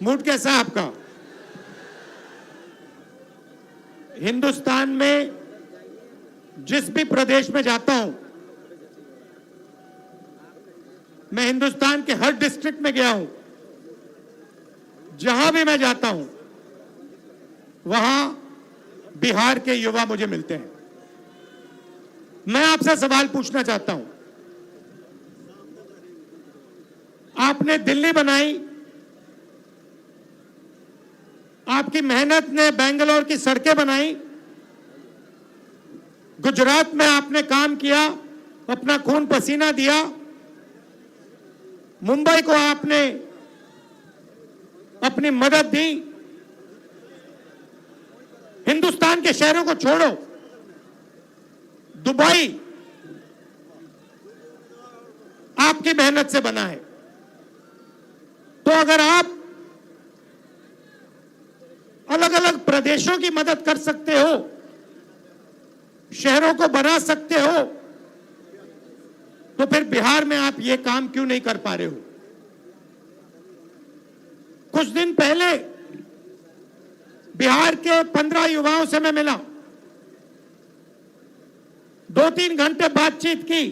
Mood कैसा है आपका? हिंदुस्तान में जिस भी प्रदेश में जाता हूं, मैं हिंदुस्तान के हर डिस्ट्रिक्ट में गया हूं, जहां भी मैं जाता हूं वहां बिहार के युवा मुझे मिलते हैं। मैं आपसे सवाल पूछना चाहता हूं, आपने दिल्ली बनाई, आपकी मेहनत ने बेंगलोर की सड़कें बनाई, गुजरात में आपने काम किया, अपना खून पसीना दिया, मुंबई को आपने अपनी मदद दी। हिंदुस्तान के शहरों को छोड़ो, दुबई आपकी मेहनत से बना है। तो अगर आप अलग अलग प्रदेशों की मदद कर सकते हो, शहरों को बना सकते हो, तो फिर बिहार में आप ये काम क्यों नहीं कर पा रहे हो? कुछ दिन पहले बिहार के 15 युवाओं से मैं मिला, 2-3 घंटे बातचीत की।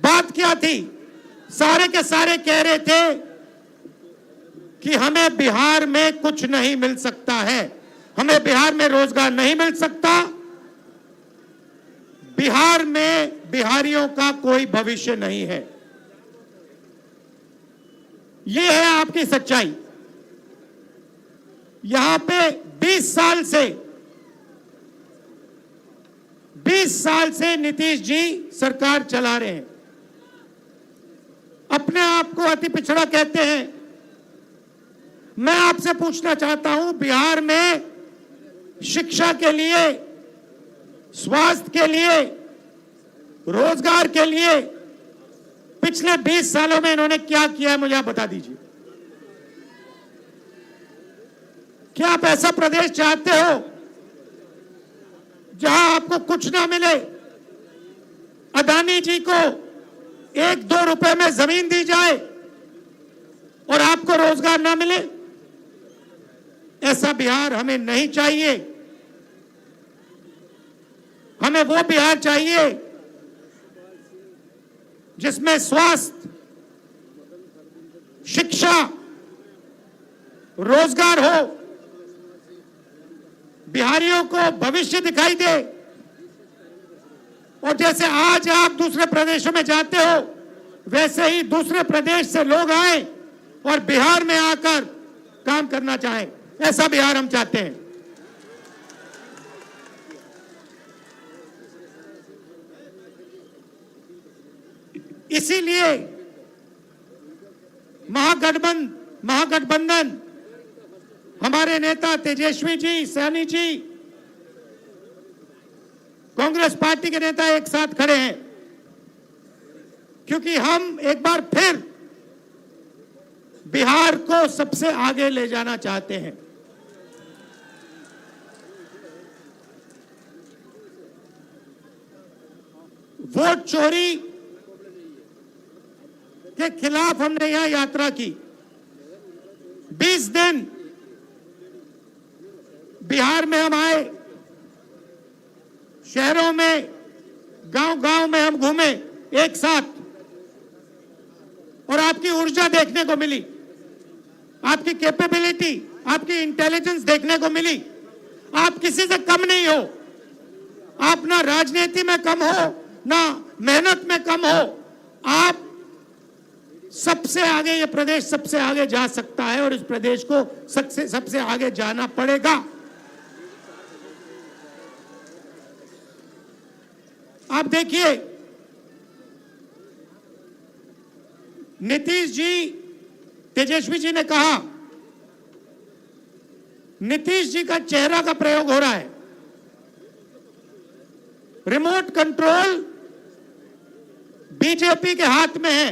बात क्या थी? सारे के सारे कह रहे थे कि हमें बिहार में कुछ नहीं मिल सकता है, हमें बिहार में रोजगार नहीं मिल सकता, बिहार में बिहारियों का कोई भविष्य नहीं है। यह है आपकी सच्चाई। यहां पे 20 साल से नीतीश जी सरकार चला रहे हैं। अपने आप को अति पिछड़ा कहते हैं। मैं आपसे पूछना चाहता हूं, बिहार में शिक्षा के लिए, स्वास्थ्य के लिए, रोजगार के लिए पिछले 20 सालों में इन्होंने क्या किया है, मुझे आप बता दीजिए। क्या आप ऐसा प्रदेश चाहते हो जहां आपको कुछ ना मिले, अदानी जी को 1-2 रुपए में जमीन दी जाए और आपको रोजगार ना मिले? ऐसा बिहार हमें नहीं चाहिए। हमें वो बिहार चाहिए जिसमें स्वास्थ्य, शिक्षा, रोजगार हो, बिहारियों को भविष्य दिखाई दे। और जैसे आज आप दूसरे प्रदेशों में जाते हो, वैसे ही दूसरे प्रदेश से लोग आए और बिहार में आकर काम करना चाहें। ऐसा बिहार हम चाहते हैं। इसीलिए महागठबंधन, हमारे नेता तेजस्वी जी, सैनी जी, कांग्रेस पार्टी के नेता एक साथ खड़े हैं, क्योंकि हम एक बार फिर बिहार को सबसे आगे ले जाना चाहते हैं। वोट चोरी के खिलाफ हमने यहां यात्रा की। 20 दिन बिहार में हम आए, शहरों में, गांव-गांव में हम घूमे एक साथ, और आपकी ऊर्जा देखने को मिली, आपकी कैपेबिलिटी, आपकी इंटेलिजेंस देखने को मिली। आप किसी से कम नहीं हो। आप ना राजनीति में कम हो, ना मेहनत में कम हो। आप सबसे आगे, ये प्रदेश सबसे आगे जा सकता है और इस प्रदेश को सबसे आगे जाना पड़ेगा। आप देखिए, नीतीश जी, तेजस्वी जी ने कहा, नीतीश जी का चेहरा का प्रयोग हो रहा है। रिमोट कंट्रोल बीजेपी के हाथ में है।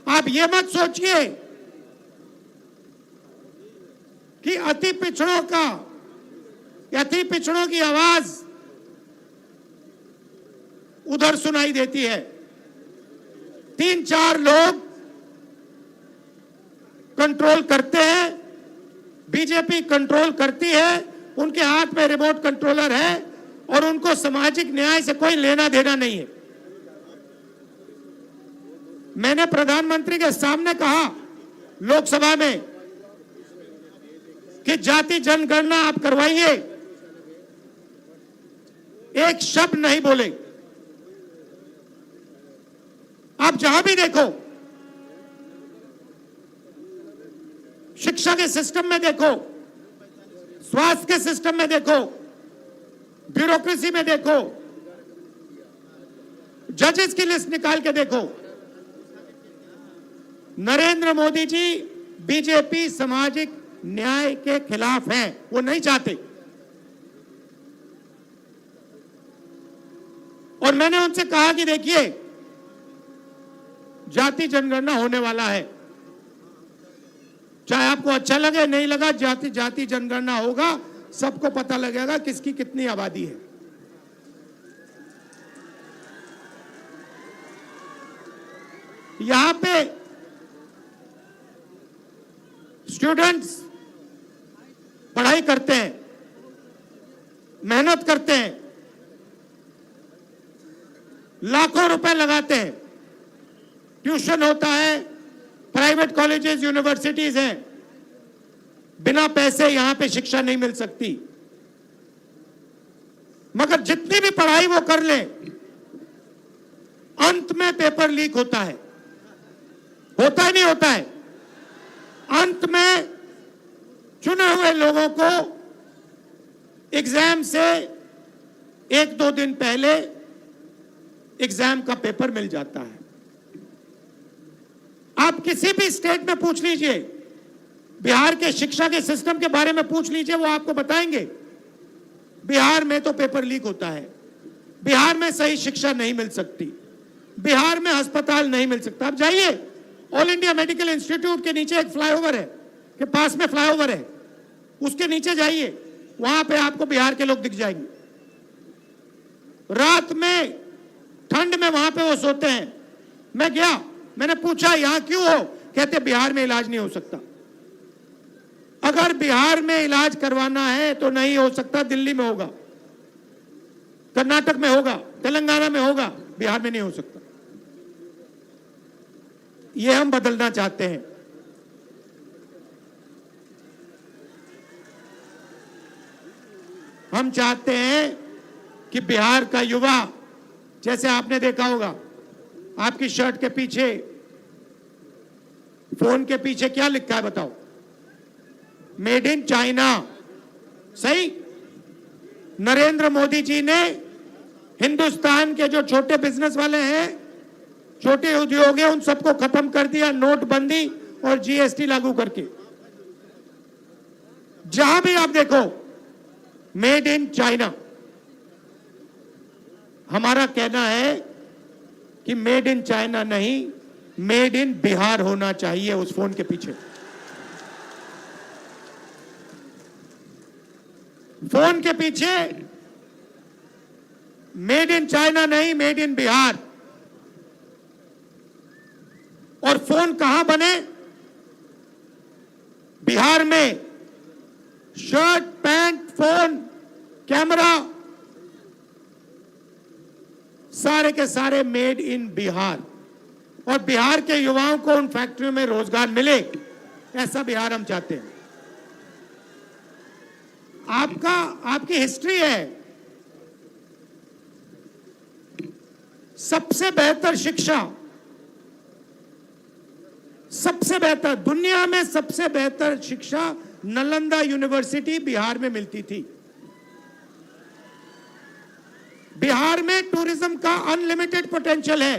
आप ये मत सोचिए कि अति पिछड़ों की आवाज उधर सुनाई देती है। 3-4 लोग कंट्रोल करते हैं, बीजेपी कंट्रोल करती है, उनके हाथ में रिमोट कंट्रोलर है और उनको सामाजिक न्याय से कोई लेना देना नहीं है। मैंने प्रधानमंत्री के सामने कहा लोकसभा में कि जाति जनगणना आप करवाइए, एक शब्द नहीं बोले। आप जहां भी देखो, शिक्षा के सिस्टम में देखो, स्वास्थ्य के सिस्टम में देखो, ब्यूरोक्रेसी में देखो, जजेस की लिस्ट निकाल के देखो, नरेंद्र मोदी जी बीजेपी सामाजिक न्याय के खिलाफ है, वो नहीं चाहते। और मैंने उनसे कहा कि देखिए, जाति जनगणना होने वाला है, चाहे आपको अच्छा लगे नहीं लगा, जाति जनगणना होगा, सबको पता लगेगा किसकी कितनी आबादी है। यहां पे स्टूडेंट्स पढ़ाई करते हैं, मेहनत करते हैं, लाखों रुपए लगाते हैं, ट्यूशन होता है, प्राइवेट कॉलेजेस यूनिवर्सिटीज हैं, बिना पैसे यहां पे शिक्षा नहीं मिल सकती। मगर जितनी भी पढ़ाई वो कर ले, अंत में पेपर लीक होता है। होता ही नहीं होता है। अंत में चुने हुए लोगों को एग्जाम से 1-2 दिन पहले एग्जाम का पेपर मिल जाता है। आप किसी भी स्टेट में पूछ लीजिए, बिहार के शिक्षा के सिस्टम के बारे में पूछ लीजिए, वो आपको बताएंगे बिहार में तो पेपर लीक होता है, बिहार में सही शिक्षा नहीं मिल सकती, बिहार में अस्पताल नहीं मिल सकता। आप जाइए, ऑल इंडिया मेडिकल इंस्टीट्यूट के नीचे एक फ्लाईओवर है, के पास में फ्लाईओवर है, उसके नीचे जाइए, वहां पे आपको बिहार के लोग दिख जाएंगे। रात में ठंड में वहां पे वो सोते हैं। मैं गया, मैंने पूछा यहां क्यों हो, कहते बिहार में इलाज नहीं हो सकता। अगर बिहार में इलाज करवाना है तो नहीं हो सकता, दिल्ली में होगा, कर्नाटक में होगा, तेलंगाना में होगा, बिहार में नहीं हो सकता। ये हम बदलना चाहते हैं। हम चाहते हैं कि बिहार का युवा, जैसे आपने देखा होगा, आपकी शर्ट के पीछे, फोन के पीछे क्या लिखा है बताओ? Made in China. सही? नरेंद्र मोदी जी ने हिंदुस्तान के जो छोटे बिजनेस वाले हैं, छोटे उद्योग हैं, उन सबको खत्म कर दिया, नोटबंदी और जीएसटी लागू करके। जहां भी आप देखो, मेड इन चाइना। हमारा कहना है कि मेड इन चाइना नहीं, मेड इन बिहार होना चाहिए उस फोन के पीछे। फोन के पीछे मेड इन चाइना नहीं, मेड इन बिहार। और फोन कहां बने? बिहार में। शर्ट, पैंट, फोन, कैमरा, सारे के सारे मेड इन बिहार। और बिहार के युवाओं को उन फैक्ट्रियों में रोजगार मिले, ऐसा बिहार हम चाहते हैं। आपकी हिस्ट्री है, सबसे बेहतर शिक्षा, सबसे बेहतर, दुनिया में सबसे बेहतर शिक्षा नालंदा यूनिवर्सिटी बिहार में मिलती थी। बिहार में टूरिज्म का अनलिमिटेड पोटेंशियल है।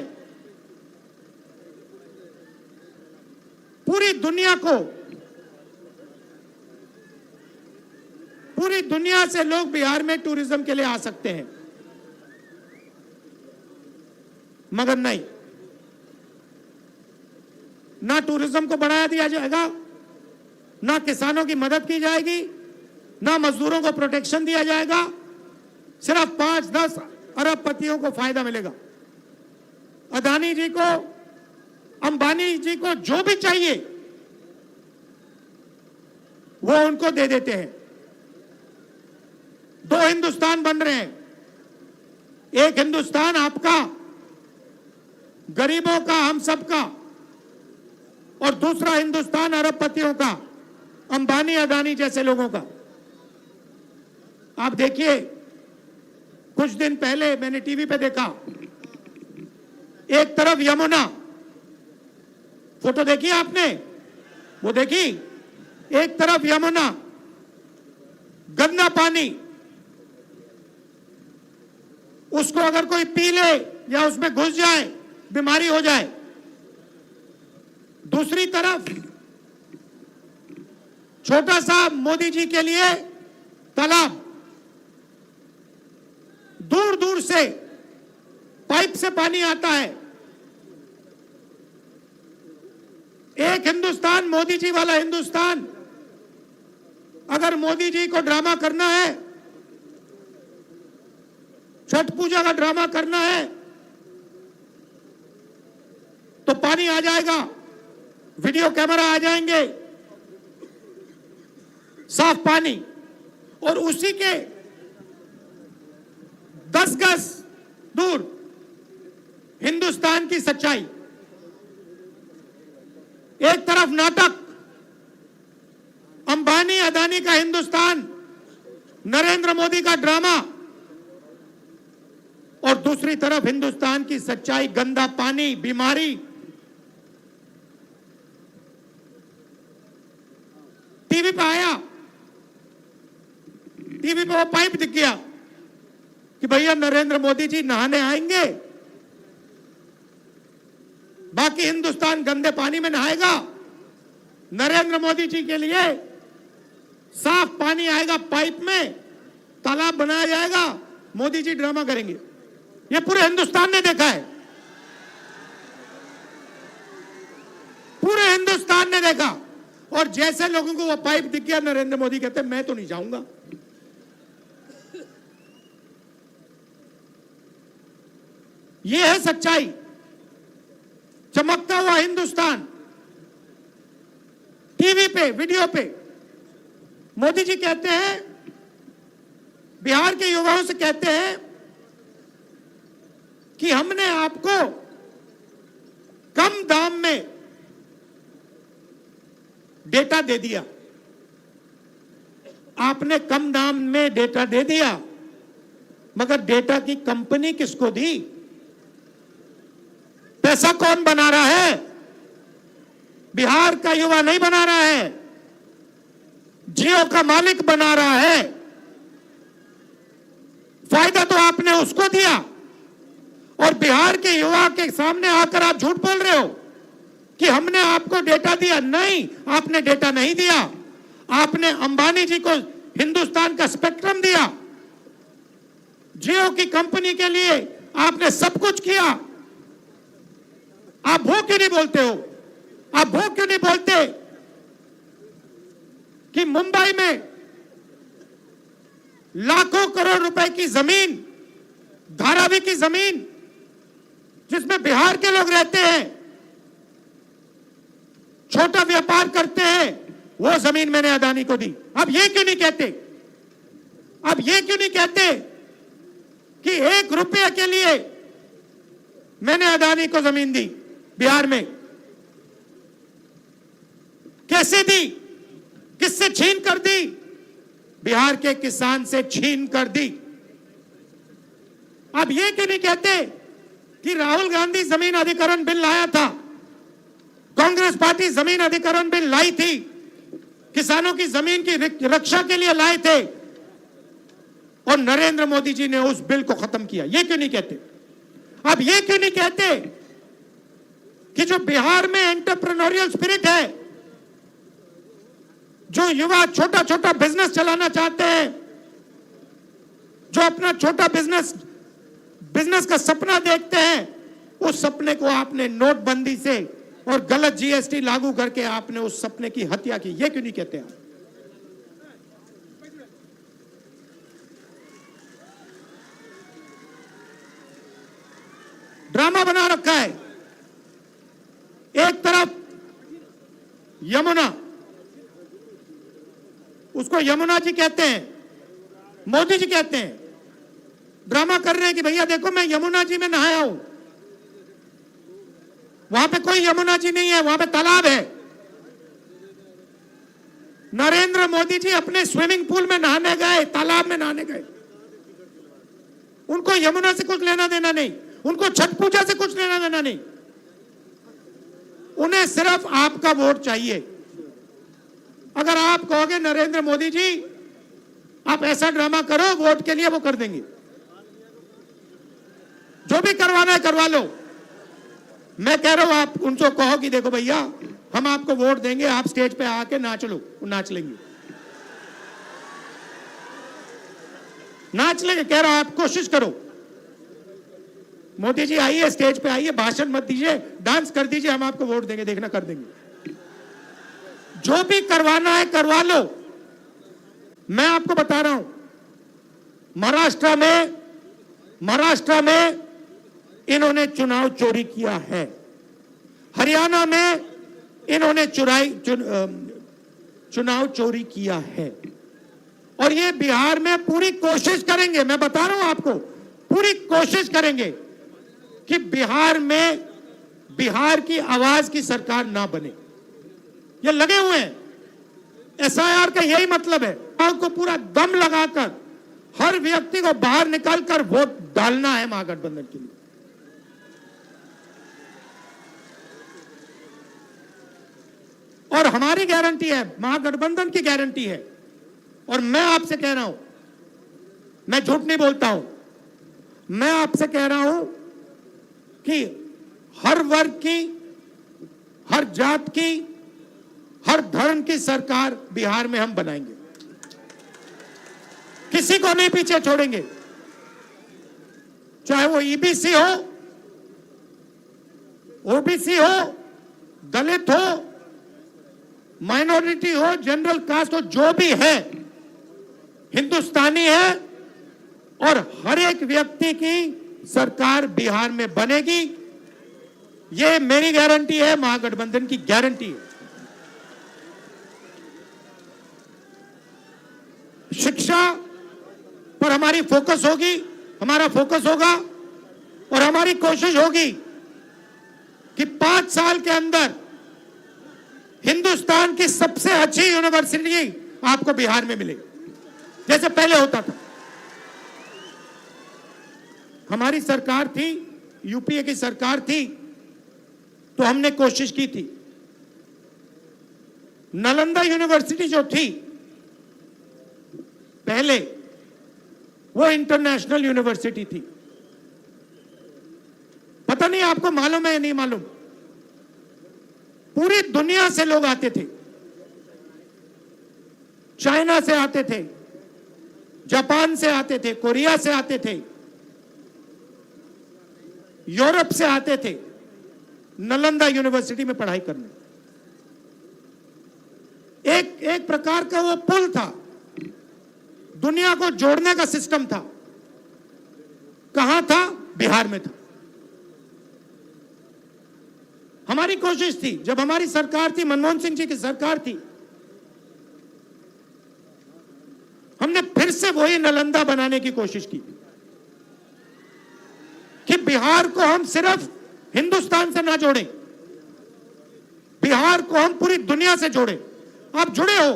पूरी दुनिया से लोग बिहार में टूरिज्म के लिए आ सकते हैं, मगर नहीं, ना टूरिज्म को बढ़ाया दिया जाएगा, ना किसानों की मदद की जाएगी, ना मजदूरों को प्रोटेक्शन दिया जाएगा। सिर्फ 5-10 अरबपतियों को फायदा मिलेगा। अदानी जी को, अंबानी जी को जो भी चाहिए वो उनको दे देते हैं। दो हिंदुस्तान बन रहे हैं, एक हिंदुस्तान आपका, गरीबों का, हम सबका, और दूसरा हिंदुस्तान अरबपतियों का, अंबानी अदानी जैसे लोगों का। आप देखिए, कुछ दिन पहले मैंने टीवी पे देखा, एक तरफ यमुना, फोटो देखी आपने, वो देखी, एक तरफ यमुना, गंदा पानी, उसको अगर कोई पी ले या उसमें घुस जाए बीमारी हो जाए। दूसरी तरफ छोटा सा मोदी जी के लिए तालाब, दूर दूर से पाइप से पानी आता है। एक हिंदुस्तान, मोदी जी वाला हिंदुस्तान, अगर मोदी जी को ड्रामा करना है, छठ पूजा का ड्रामा करना है, तो पानी आ जाएगा, वीडियो कैमरा आ जाएंगे, साफ पानी, और उसी के 10 गज दूर हिंदुस्तान की सच्चाई। एक तरफ नाटक, अंबानी अदानी का हिंदुस्तान, नरेंद्र मोदी का ड्रामा, और दूसरी तरफ हिंदुस्तान की सच्चाई, गंदा पानी, बीमारी। टीवी पे आया, टीवी पे वो पाइप दिख गया कि भैया नरेंद्र मोदी जी नहाने आएंगे, बाकी हिंदुस्तान गंदे पानी में नहाएगा, नरेंद्र मोदी जी के लिए साफ पानी आएगा, पाइप में तालाब बनाया जाएगा, मोदी जी ड्रामा करेंगे। ये पूरे हिंदुस्तान ने देखा है, पूरे हिंदुस्तान ने देखा। और जैसे लोगों को वो पाइप दिख गया, नरेंद्र मोदी कहते मैं तो नहीं जाऊंगा। ये है सच्चाई, चमकता हुआ हिंदुस्तान। टीवी पे, वीडियो पे मोदी जी कहते हैं, बिहार के युवाओं से कहते हैं कि हमने आपको कम दाम में डेटा दे दिया। आपने कम दाम में डेटा दे दिया, मगर डेटा की कंपनी किसको दी? पैसा कौन बना रहा है? बिहार का युवा नहीं बना रहा है, जियो का मालिक बना रहा है। फायदा तो आपने उसको दिया, और बिहार के युवा के सामने आकर आप झूठ बोल रहे हो कि हमने आपको डेटा दिया। नहीं, आपने डेटा नहीं दिया, आपने अंबानी जी को हिंदुस्तान का स्पेक्ट्रम दिया। जियो की कंपनी के लिए आपने सब कुछ किया। आप वो क्यों नहीं बोलते हो? आप वो क्यों नहीं बोलते कि मुंबई में लाखों करोड़ रुपए की जमीन, धारावी की जमीन, जिसमें बिहार के लोग रहते हैं, छोटा व्यापार करते हैं, वो जमीन मैंने अदानी को दी। अब ये क्यों नहीं कहते? अब ये क्यों नहीं कहते कि 1 रुपये के लिए मैंने अदानी को जमीन दी बिहार में? कैसे दी? किससे छीन कर दी? बिहार के किसान से छीन कर दी। अब ये क्यों नहीं कहते कि राहुल गांधी जमीन अधिग्रहण बिल लाया था, कांग्रेस पार्टी जमीन अधिग्रहण बिल लाई थी, किसानों की जमीन की रक्षा के लिए लाए थे, और नरेंद्र मोदी जी ने उस बिल को खत्म किया? ये क्यों नहीं कहते? अब ये क्यों नहीं कहते कि जो बिहार में एंटरप्रेन्योरियल स्पिरिट है, जो युवा छोटा छोटा बिजनेस चलाना चाहते हैं, जो अपना छोटा बिजनेस का सपना देखते हैं, उस सपने को आपने नोटबंदी से और गलत जीएसटी लागू करके आपने उस सपने की हत्या की? ये क्यों नहीं कहते आप? ड्रामा बना रखा है। एक तरफ यमुना, उसको यमुना जी कहते हैं, मोदी जी कहते हैं। ड्रामा कर रहे हैं कि भैया देखो मैं यमुना जी में नहाया हूं। वहां पे कोई यमुना जी नहीं है, वहां पे तालाब है। नरेंद्र मोदी जी अपने स्विमिंग पूल में नहाने गए, तालाब में नहाने गए। उनको यमुना से कुछ लेना देना नहीं, उनको छठ पूजा से कुछ लेना देना नहीं। उन्हें सिर्फ आपका वोट चाहिए। अगर आप कहोगे नरेंद्र मोदी जी आप ऐसा ड्रामा करो वोट के लिए, वो कर देंगे। जो भी करवाना है करवा लो। मैं कह रहा हूं आप उनको कहो कि देखो भैया हम आपको वोट देंगे, आप स्टेज पे आके नाच लो, वो नाच लेंगे। नाच लेंगे, कह रहा हूं आप कोशिश करो। मोदी जी आइए, स्टेज पे आइए, भाषण मत दीजिए, डांस कर दीजिए, हम आपको वोट देंगे, देखना कर देंगे। जो भी करवाना है करवा लो। मैं आपको बता रहा हूं, महाराष्ट्र में इन्होंने चुनाव चोरी किया है, हरियाणा में इन्होंने चुनाव चोरी किया है, और ये बिहार में पूरी कोशिश करेंगे। मैं बता रहा हूं आपको, पूरी कोशिश करेंगे कि बिहार की आवाज की सरकार ना बने। ये लगे हुए हैं। एसआईआर का यही मतलब है, आपको पूरा दम लगाकर हर व्यक्ति को बाहर निकालकर वोट डालना है महागठबंधन के लिए। और हमारी गारंटी है, महागठबंधन की गारंटी है। और मैं आपसे कह रहा हूं, मैं झूठ नहीं बोलता हूं, मैं आपसे कह रहा हूं कि हर वर्ग की, हर जात की, हर धर्म की सरकार बिहार में हम बनाएंगे। किसी को नहीं पीछे छोड़ेंगे, चाहे वो ईबीसी हो, ओबीसी हो, दलित हो, माइनॉरिटी हो, जनरल कास्ट हो, जो भी है हिंदुस्तानी है, और हर एक व्यक्ति की सरकार बिहार में बनेगी। ये मेरी गारंटी है, महागठबंधन की गारंटी है। शिक्षा पर हमारी फोकस होगी, हमारा फोकस होगा, और हमारी कोशिश होगी कि 5 साल के अंदर हिंदुस्तान की सबसे अच्छी यूनिवर्सिटी आपको बिहार में मिले, जैसे पहले होता था। हमारी सरकार थी, यूपीए की सरकार थी, तो हमने कोशिश की थी। नालंदा यूनिवर्सिटी जो थी पहले, वो इंटरनेशनल यूनिवर्सिटी थी। पता नहीं आपको मालूम है या नहीं मालूम, पूरी दुनिया से लोग आते थे। चाइना से आते थे, जापान से आते थे, कोरिया से आते थे, यूरोप से आते थे नालंदा यूनिवर्सिटी में पढ़ाई करने। एक प्रकार का वो पुल था, दुनिया को जोड़ने का सिस्टम था। कहां था? बिहार में था। हमारी कोशिश थी, जब हमारी सरकार थी, मनमोहन सिंह जी की सरकार थी, हमने फिर से वही नालंदा बनाने की कोशिश की कि बिहार को हम सिर्फ हिंदुस्तान से ना जोड़ें, बिहार को हम पूरी दुनिया से जोड़ें। आप जुड़े हो,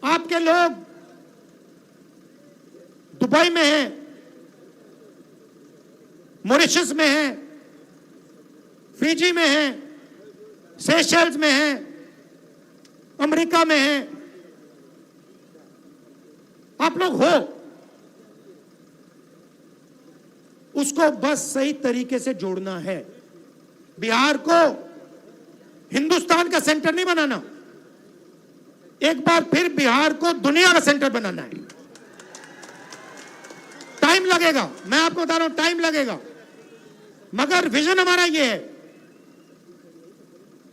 आपके लोग दुबई में हैं, मॉरिशस में हैं, फिजी में हैं, सेशल्स में हैं, अमेरिका में हैं। आप लोग हो, उसको बस सही तरीके से जोड़ना है। बिहार को हिंदुस्तान का सेंटर नहीं बनाना, एक बार फिर बिहार को दुनिया का सेंटर बनाना है। टाइम लगेगा, मैं आपको बता रहा हूं, टाइम लगेगा, मगर विजन हमारा यह है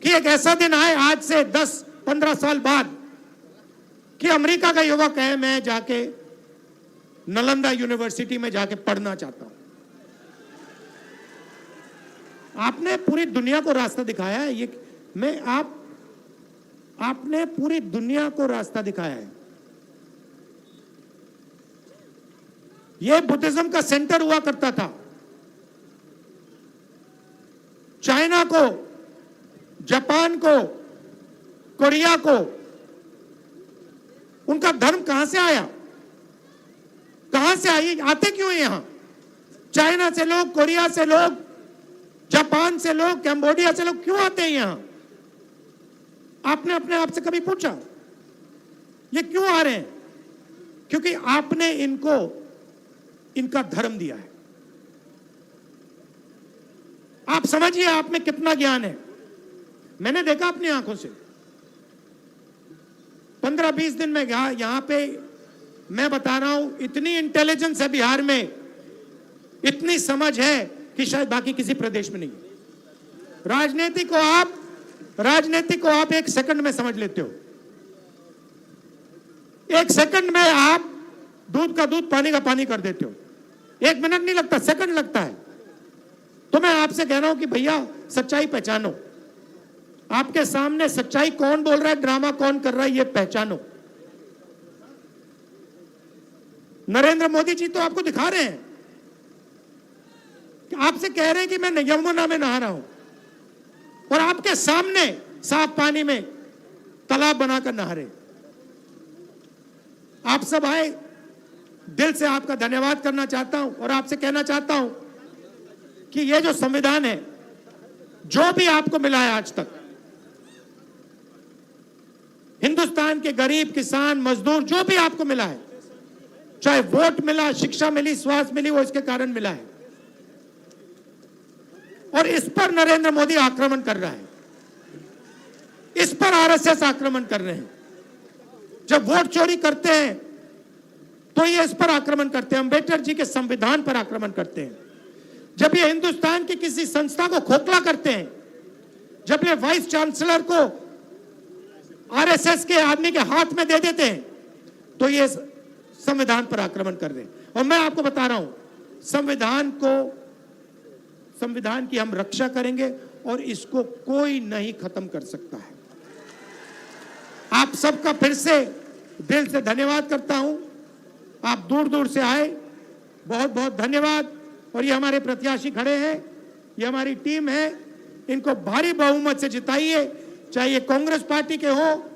कि एक ऐसा दिन आए आज से 10-15 साल बाद कि अमेरिका का युवा कहे मैं जाके नालंदा यूनिवर्सिटी में जाके पढ़ना चाहता हूं। आपने पूरी दुनिया को रास्ता दिखाया है। ये आपने पूरी दुनिया को रास्ता दिखाया है। यह बुद्धिज्म का सेंटर हुआ करता था। चाइना को, जापान को, कोरिया को, उनका धर्म कहां से आया? कहां से आई? आते क्यों हैं यहां? चाइना से लोग, कोरिया से लोग, जापान से लोग, कैम्बोडिया से लोग क्यों आते हैं यहां? आपने अपने आप से कभी पूछा ये क्यों आ रहे हैं? क्योंकि आपने इनको इनका धर्म दिया है। आप समझिए आप में कितना ज्ञान है। मैंने देखा अपनी आंखों से। 15-20 दिन में यहां पे मैं बता रहा हूं, इतनी इंटेलिजेंस है बिहार में, इतनी समझ है कि शायद बाकी किसी प्रदेश में नहीं है। राजनीति को आप 1 सेकंड में समझ लेते हो। 1 सेकंड में आप दूध का दूध, पानी का पानी कर देते हो। 1 मिनट नहीं लगता, सेकंड लगता है। तो मैं आपसे कह रहा हूं कि भैया सच्चाई पहचानो। आपके सामने सच्चाई कौन बोल रहा है, ड्रामा कौन कर रहा है, ये पहचानो। नरेंद्र मोदी जी तो आपको दिखा रहे हैं, आपसे कह रहे हैं कि मैं यमुना में नहा रहा हूं, और आपके सामने साफ पानी में तालाब बनाकर नहा रहे। आप सब आए, दिल से आपका धन्यवाद करना चाहता हूं और आपसे कहना चाहता हूं कि यह जो संविधान है, जो भी आपको मिला है आज तक, हिंदुस्तान के गरीब, किसान, मजदूर, जो भी आपको मिला है, चाहे वोट मिला, शिक्षा मिली, स्वास्थ्य मिली, वो इसके कारण मिला है। और इस पर नरेंद्र मोदी आक्रमण कर रहा है, इस पर आरएसएस आक्रमण कर रहे हैं। जब वोट चोरी करते हैं तो ये इस पर आक्रमण करते हैं, अंबेडकर जी के संविधान पर आक्रमण करते हैं। जब ये हिंदुस्तान की किसी संस्था को खोखला करते हैं, जब ये वाइस चांसलर को आरएसएस के आदमी के हाथ में दे देते हैं, तो ये संविधान पर आक्रमण कर रहे हैं। और मैं आपको बता रहा हूं, संविधान की हम रक्षा करेंगे और इसको कोई नहीं खत्म कर सकता है। आप सबका फिर से दिल से धन्यवाद करता हूं। आप दूर दूर से आए, बहुत बहुत धन्यवाद। और ये हमारे प्रत्याशी खड़े हैं, ये हमारी टीम है, इनको भारी बहुमत से जिताइए। चाहे ये कांग्रेस पार्टी के हो,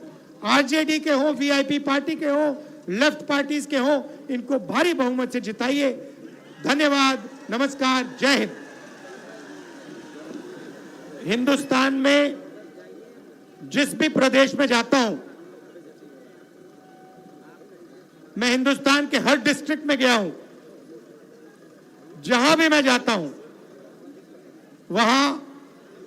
आरजेडी के हो, वीआईपी पार्टी के हो, लेफ्ट पार्टीज के हो, इनको भारी बहुमत से जिताइए। धन्यवाद, नमस्कार, जय हिंद। हिंदुस्तान में जिस भी प्रदेश में जाता हूं, मैं हिंदुस्तान के हर डिस्ट्रिक्ट में गया हूं, जहां भी मैं जाता हूं वहां